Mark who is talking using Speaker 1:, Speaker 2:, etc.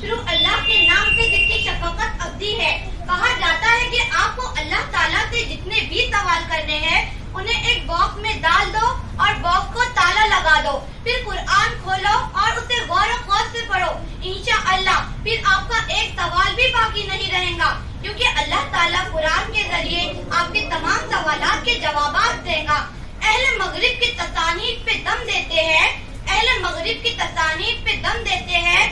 Speaker 1: फिर अल्लाह के नाम से जिसकी शफकत अब्दी है। कहा जाता है कि आपको अल्लाह ताला से जितने भी सवाल करने हैं उन्हें एक बॉक्स में डाल दो और बॉक्स को ताला लगा दो। फिर कुरान खोलो और उसे गौर और खौफ से पढ़ो। इंशाअल्लाह फिर आपका एक सवाल भी बाकी नहीं रहेगा, क्योंकि अल्लाह ताला कुरान के जरिए आपके तमाम सवालात के जवाब देगा। अहले मगरिब की तसानीफ पे दम देते हैं, अहले मगरिब की तसानीफ पे दम देते हैं